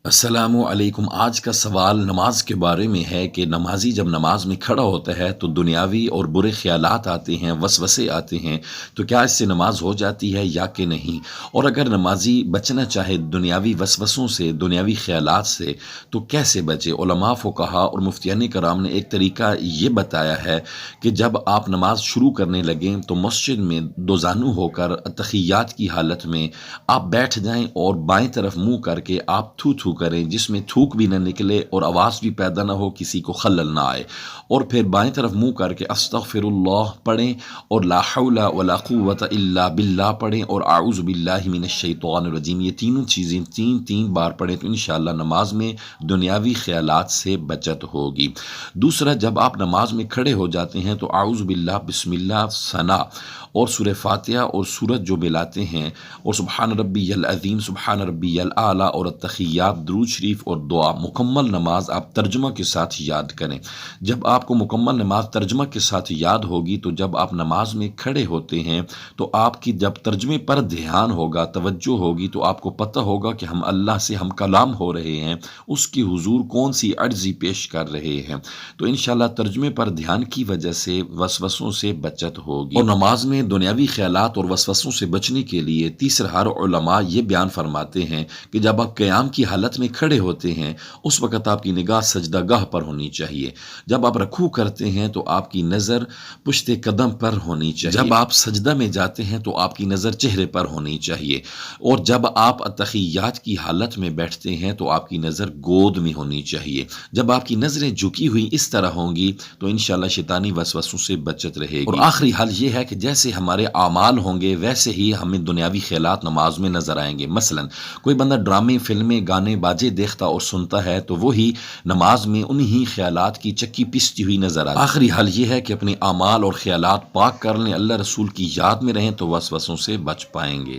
السلام علیکم۔ آج کا سوال نماز کے بارے میں ہے کہ نمازی جب نماز میں کھڑا ہوتا ہے تو دنیاوی اور برے خیالات آتے ہیں، وسوسے آتے ہیں، تو کیا اس سے نماز ہو جاتی ہے یا کہ نہیں؟ اور اگر نمازی بچنا چاہے دنیاوی وسوسوں سے، دنیاوی خیالات سے، تو کیسے بچے؟ علماء، فقہاء اور مفتیان کرام نے ایک طریقہ یہ بتایا ہے کہ جب آپ نماز شروع کرنے لگیں تو مسجد میں دو زانو ہو کر تحیات کی حالت میں آپ بیٹھ جائیں اور بائیں طرف منہ کر کے آپ تھو تھو کریں، جس میں تھوک بھی نہ نکلے اور آواز بھی پیدا نہ ہو، کسی کو خلل نہ آئے، اور پھر بائیں طرف منہ کر کے استغفر اللہ پڑھیں اور لا حول ولا قوت الا باللہ پڑھیں اور اعوذ باللہ من الشیطان الرجیم، یہ تینوں چیزیں تین بار پڑھیں تو انشاءاللہ نماز میں دنیاوی خیالات سے بچت ہوگی۔ دوسرا، جب آپ نماز میں کھڑے ہو جاتے ہیں تو اعوذ باللہ، بسم اللہ، ثنا اور سورہ فاتحہ اور سورت جو ملاتے ہیں، اور سبحان ربی العظیم، سبحان ربی الاعلیٰ اور التحیات، درود شریف اور دعا، مکمل نماز آپ ترجمہ کے ساتھ یاد کریں۔ جب آپ کو مکمل نماز ترجمہ کے ساتھ یاد ہوگی تو جب آپ نماز میں کھڑے ہوتے ہیں تو آپ کی جب ترجمے پر دھیان ہوگا، توجہ ہوگی، تو آپ کو پتہ ہوگا کہ ہم اللہ سے ہم کلام ہو رہے ہیں، اس کی حضور کون سی عجزی پیش کر رہے ہیں، تو انشاءاللہ ترجمے پر دھیان کی وجہ سے وسوسوں سے بچت ہوگی۔ اور نماز میں دنیاوی خیالات اور وسوسوں سے بچنے کے لیے تیسرا، ہر علماء یہ بیان فرماتے ہیں کہ جب آپ قیام کی حالت میں کھڑے ہوتے ہیں اس وقت آپ کی نگاہ سجدہ گاہ پر ہونی چاہیے۔ جب آپ رکوع کرتے ہیں تو آپ کی نظر پشت قدم پر ہونی چاہیے۔ جب آپ سجدہ میں جاتے ہیں تو آپ کی نظر چہرے پر ہونی چاہیے، اور جب آپ تحیات کی حالت میں بیٹھتے ہیں تو آپ کی نظر گود میں ہونی چاہیے۔ جب آپ کی نظریں جھکی ہوئی اس طرح ہوں گی تو انشاءاللہ شیطانی وسوسوں سے بچت رہے گی۔ اور آخری حل یہ ہے کہ جیسے ہمارے اعمال ہوں گے ویسے ہی ہمیں دنیاوی خیالات نماز میں نظر آئیں گے۔ مثلا کوئی بندہ ڈرامے، فلمیں، گانے، باجے دیکھتا اور سنتا ہے تو وہی نماز میں انہی خیالات کی چکی پستی ہوئی نظر آتی ہے۔ آخری حل یہ ہے کہ اپنے اعمال اور خیالات پاک کر لیں، اللہ رسول کی یاد میں رہیں تو وسوسوں سے بچ پائیں گے۔